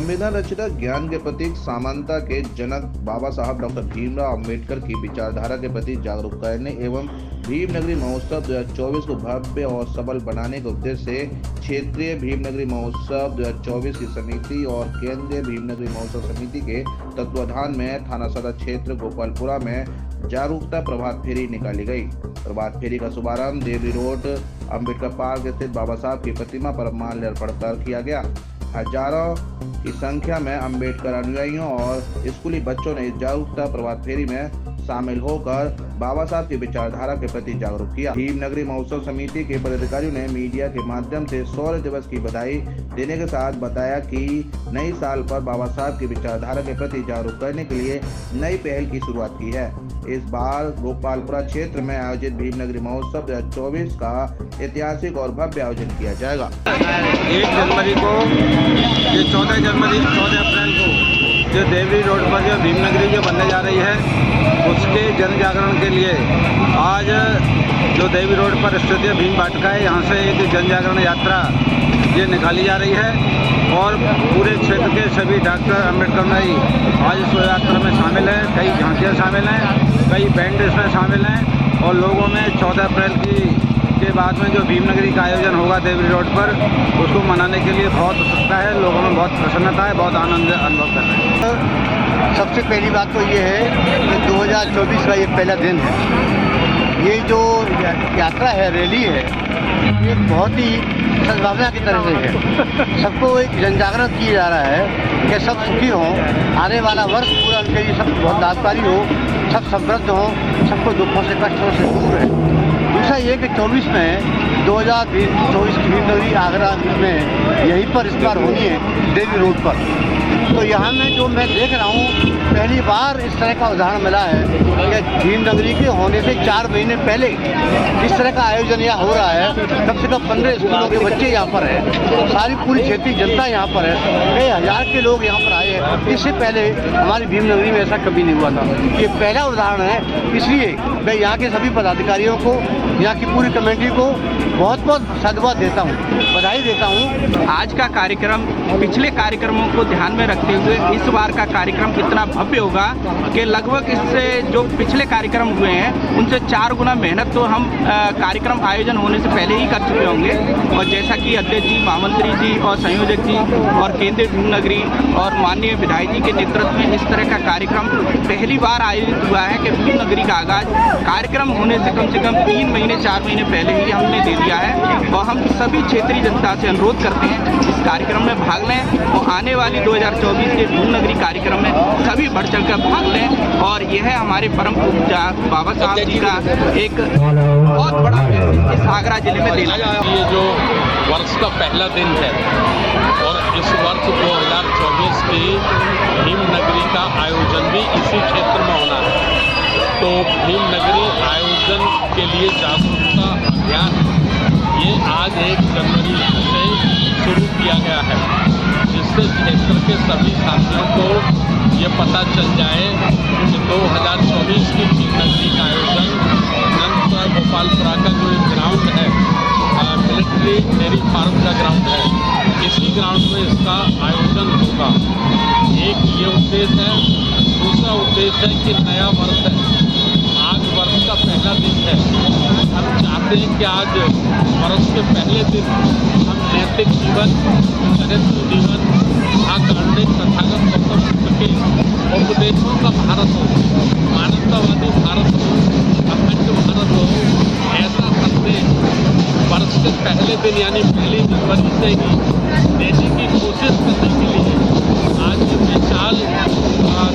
संविधान रचना, ज्ञान के प्रतीक, समानता के जनक बाबा साहब डॉक्टर भीमराव अंबेडकर की विचारधारा के प्रति जागरूक करने एवं भीम नगरी महोत्सव 2024 को भव्य और सफल बनाने के उद्देश्य से क्षेत्रीय भीम नगरी महोत्सव 2024 की समिति और केंद्रीय भीम नगरी महोत्सव समिति के तत्वाधान में थाना सदर क्षेत्र गोपालपुरा में जागरूकता प्रभात फेरी निकाली गई। प्रभात फेरी का शुभारंभ देवरी रोड अंबेडकर पार्क स्थित बाबा साहब की प्रतिमा पर माल्यार्पण कर किया गया। हजारों की संख्या में अंबेडकर अनुयायियों और स्कूली बच्चों ने इस जागरूकता प्रभात फेरी में शामिल होकर बाबा साहब की विचारधारा के प्रति जागरूक किया। भीम नगरी महोत्सव समिति के पदाधिकारियों ने मीडिया के माध्यम से शौर्य दिवस की बधाई देने के साथ बताया कि नई साल पर बाबा साहब की विचारधारा के प्रति जागरूक करने के लिए नई पहल की शुरुआत की है। इस बार गोपालपुरा क्षेत्र में आयोजित भीम नगरी महोत्सव 2024 का ऐतिहासिक और भव्य आयोजन किया जाएगा। 1 जनवरी को ये 14 अप्रैल को जो देवरी रोड पर जो भीम नगरी जो बनने जा रही है उसके जन जागरण के लिए आज जो देवरी रोड पर स्थित भीम वाटिका है यहाँ से एक जन जागरण यात्रा ये निकाली जा रही है और पूरे क्षेत्र के सभी डॉक्टर अंबेडकर अनुयायी आज इस यात्रा में शामिल हैं। कई झांकियाँ शामिल हैं, कई बैंड इसमें शामिल हैं और लोगों में 14 अप्रैल के बाद में जो भीम नगरी का आयोजन होगा देवरी रोड पर उसको मनाने के लिए बहुत उत्सुकता है। लोगों में बहुत प्रसन्नता है, बहुत आनंद अनुभव कर रहे हैं। सबसे पहली बात तो ये है कि 2024 का ये पहला दिन है। ये जो यात्रा है, रैली है, ये बहुत ही सद्भावना की तरह से है। सबको एक जन जागरण किया जा रहा है कि सब सुखी हों, आने वाला वर्ष पूरा उनके लिए सब बहुत लाभकारी हो, सब समृद्ध हों, सबको दुखों से कष्टों से दूर है। दूसरा ये कि 24 में 2024 की भीम नगरी आगरा में यहीं पर इस बार होनी है देवरी रोड पर। तो यहाँ में जो मैं देख रहा हूँ पहली बार इस तरह का उदाहरण मिला है कि भीम नगरी के होने से 4 महीने पहले इस तरह का आयोजन यहाँ हो रहा है। कम से कम 15 स्कूलों के बच्चे यहाँ पर हैं, सारी पूरी क्षेत्रीय जनता यहाँ पर है, कई हज़ार के लोग यहाँ पर आए हैं। इससे पहले हमारी भीम नगरी में ऐसा कभी नहीं हुआ था। ये पहला उदाहरण है, इसलिए मैं यहाँ के सभी पदाधिकारियों को, यहाँ की पूरी कमेटी को बहुत बहुत साधुवाद देता हूँ, बधाई देता हूँ। आज का कार्यक्रम पिछले कार्यक्रमों को ध्यान में रखते हुए इस बार का कार्यक्रम इतना भव्य होगा कि लगभग इससे जो पिछले कार्यक्रम हुए हैं उनसे 4 गुना मेहनत तो हम कार्यक्रम आयोजन होने से पहले ही कर चुके होंगे। और जैसा कि अध्यक्ष जी, महामंत्री जी और संयोजक जी और केंद्रीय भीम नगरी और माननीय विधायक जी के नेतृत्व में इस तरह का कार्यक्रम पहली बार आयोजित हुआ है कि भीम नगरी का आगाज कार्यक्रम होने से कम 3 महीने 4 महीने पहले ही हमने दे दिया है। और हम सभी क्षेत्रीय जनता से अनुरोध करते हैं इस कार्यक्रम में भाग लें और आने वाली 2024 के भीम नगरी कार्यक्रम में सभी बढ़ चढ़ कर भाग लें। और यह है हमारे परम पूज्य बाबा साहब जी का एक बहुत बड़ा इस आगरा जिले में देना। ये जो वर्ष का पहला दिन है और इस वर्ष 2024 की भीम नगरी का आयोजन भी इसी क्षेत्र में होना है। तो भीम नगरी आयोजन के लिए जागरूकता अभियान ये आज 1 जनवरी से शुरू किया गया है, जिससे क्षेत्र के सभी साथियों को ये पता चल जाए कि 2024 की भीम नगरी का आयोजन नंदपुरा गोपालपुरा का जो एक ग्राउंड है, मिलिट्री डेयरी फार्म का ग्राउंड है, इसी ग्राउंड में इसका आयोजन होगा। एक ये उद्देश्य है। दूसरा उद्देश्य है कि नया वर्ष है, आज वर्ष का पहला दिन है। हम चाहते हैं कि आज वर्ष के पहले दिन हम नैतिक जीवन, चरित्र जीवन, आकांडिक तथागत गौतम बुद्ध के उपदेशों का भारत हो, मानवतावादी भारत हो, अखंड भारत हो, ऐसा संदेश वर्ष के पहले दिन यानी 1 जनवरी से ही देने की कोशिश करने के लिए आज विशाल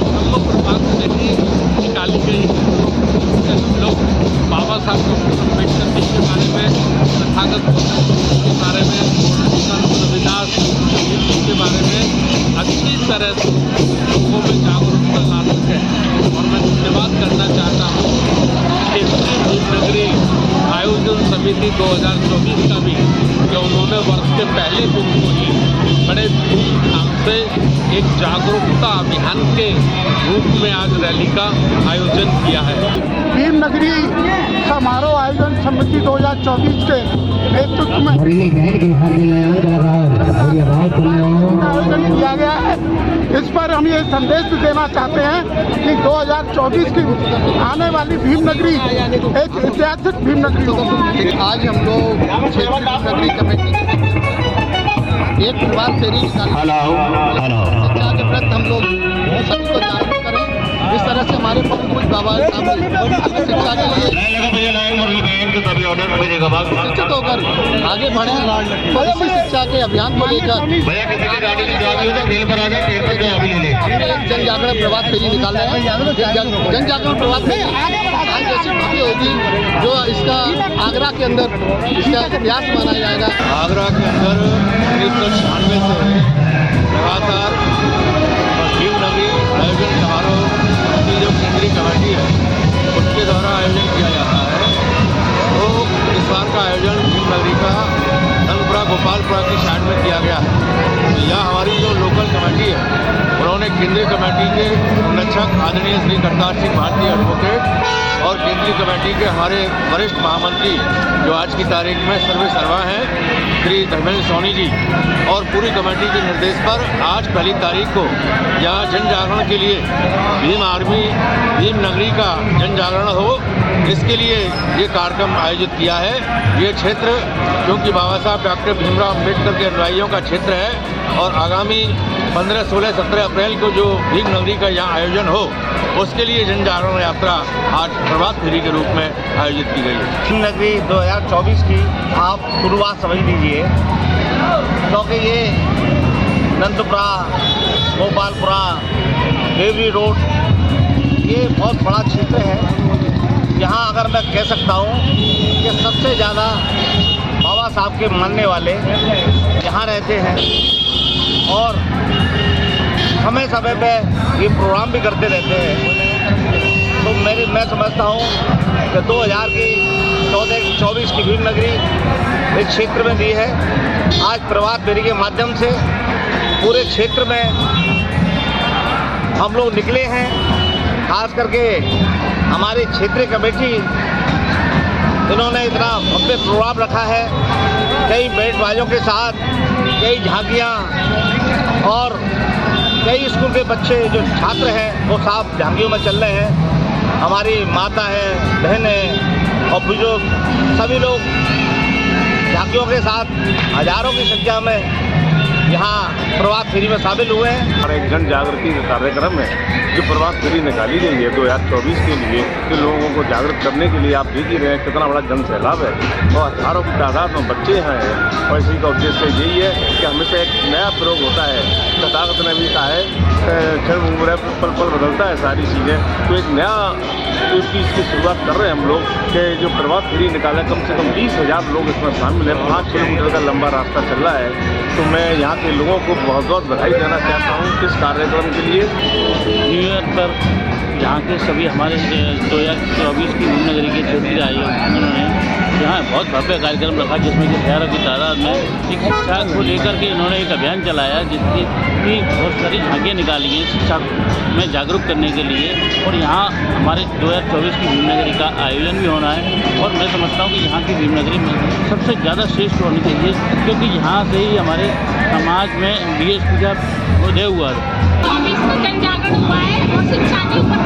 धम्म प्रभात रैली निकाली गई है। हम लोग बाबा साहब अम्बेडकर जी के बारे में, तथागत गौतम बुद्ध के बारे में, संत रविदास के बारे में अच्छी तरह से लोगों में जागरूकता ला सके। और मैं धन्यवाद करना चाहता हूँ केंद्रीय भीम नगरी आयोजन समिति 2024 का भी, कि उन्होंने वर्ष के पहले दिन को ही बड़े धूमधाम से एक जागरूकता अभियान के रूप में आज रैली का आयोजन किया है। भीम नगरी समारोह आयोजन समिति 2024 के नेतृत्व में आयोजन किया गया है। इस पर हम ये संदेश देना चाहते हैं कि 2024 की आने वाली भीम नगरी एक ऐतिहासिक भीम नगरी होगी। आज हम लोग नगरी कमेटी एक प्रभात फेरी शिक्षा के प्रति हम लोग सभी को जागरूक करें। इस तरह से हमारे पूज्य बाबा साहब ने शिक्षा के लिए शिक्षित होकर आगे बढ़े और इसी शिक्षा के अभियान को लेकर जन जागरण प्रभात फेरी निकाल रहे हैं। जन जागरण प्रभात फेरी आज जैसी भव्य होगी जो इसका आगरा के अंदर इसका इतिहास माना जाएगा। आगरा के अंदर 1996 से लगातार भीम नगरी आयोजन समारोह की जो केंद्रीय कमेटी है उसके द्वारा आयोजन किया जाता है। तो इस बार का आयोजन भीम नगरी का नंदपुरा गोपालपुरा की साइड में किया गया है। यहाँ हमारी जो लोकल कमेटी है उन्होंने केंद्रीय कमेटी के संरक्षक आदरणीय श्री करतार सिंह भारती एडवोकेट और केंद्रीय कमेटी के हमारे वरिष्ठ महामंत्री जो आज की तारीख में सर्वे सर्वा हैं श्री धर्मेंद्र सोनी जी और पूरी कमेटी के निर्देश पर आज पहली तारीख को यहाँ जन जागरण के लिए भीम आर्मी भीम नगरी का जन जागरण हो इसके लिए ये कार्यक्रम आयोजित किया है। ये क्षेत्र क्योंकि बाबा साहब डॉक्टर भीमराव अम्बेडकर के अनुयायियों का क्षेत्र है और आगामी 15, 16, 17 अप्रैल को जो भीम नगरी का यहाँ आयोजन हो उसके लिए जन जागरण यात्रा आज प्रभात फेरी के रूप में आयोजित की गई है। भीम नगरी 2024 की आप शुरुआत समझ लीजिए क्योंकि ये नंदपुरा गोपालपुरा देवरी रोड ये बहुत बड़ा क्षेत्र है। यहाँ अगर मैं कह सकता हूँ कि सबसे ज़्यादा बाबा साहब के मानने वाले यहाँ रहते हैं और समय समय पे ये प्रोग्राम भी करते रहते हैं। तो मैं समझता हूँ कि 2024 की भीम नगरी इस क्षेत्र में दी है। आज प्रभात फेरी के माध्यम से पूरे क्षेत्र में हम लोग निकले हैं। खास करके हमारी क्षेत्रीय कमेटी इन्होंने इतना भव्य प्रोग्राम रखा है, कई बैंड बाजों के साथ, कई झांकियाँ और कई स्कूल के बच्चे जो छात्र हैं वो साहब झांकियों में चल रहे हैं। हमारी माता है, बहन है और बुजुर्ग सभी लोग झांकियों के साथ हजारों की संख्या में यहाँ प्रभात फेरी में शामिल हुए हैं। और एक जन जागृति कार्यक्रम है जो प्रभात फेरी निकाली गई है 2024 के लिए कि लोगों को जागृत करने के लिए आप देख ही रहे हैं कितना बड़ा जन सैलाब है और हजारों की तादाद में बच्चे हैं और इसी का उद्देश्य यही है कि हमेशा एक नया प्रयोग होता है। तथागत ने भी कहा है क्षण उम्र पल पल बदलता है सारी चीज़ें। तो एक नया चीज़ की शुरुआत कर रहे हैं हम लोग कि जो प्रभात फेरी निकाला है कम से कम 20,000 लोग इसमें शामिल हैं। 5 किलोमीटर का लंबा रास्ता चल रहा है। तो मैं यहाँ के लोगों को बहुत बहुत बधाई देना चाहता हूँ इस कार्यक्रम के लिए। न्यू ईयर पर यहाँ के सभी हमारे 2024 की भीम नगरी के क्षेत्रीय आयोजकों ने यहाँ बहुत भव्य कार्यक्रम रखा जिसमें कि हजारों की तादाद में एक शिक्षा को लेकर के इन्होंने एक अभियान चलाया जिसकी बहुत सारी झांकियाँ निकाली हैं शिक्षा में जागरूक करने के लिए। और यहाँ हमारे 2024 की भीम नगरी का आयोजन भी होना है और मैं समझता हूँ कि यहाँ की भीम नगरी में सबसे ज़्यादा श्रेष्ठ होनी चाहिए क्योंकि यहाँ से ही हमारे समाज में BSP का उदय हुआ है। जन जागरण हुआ है और शिक्षा के ऊपर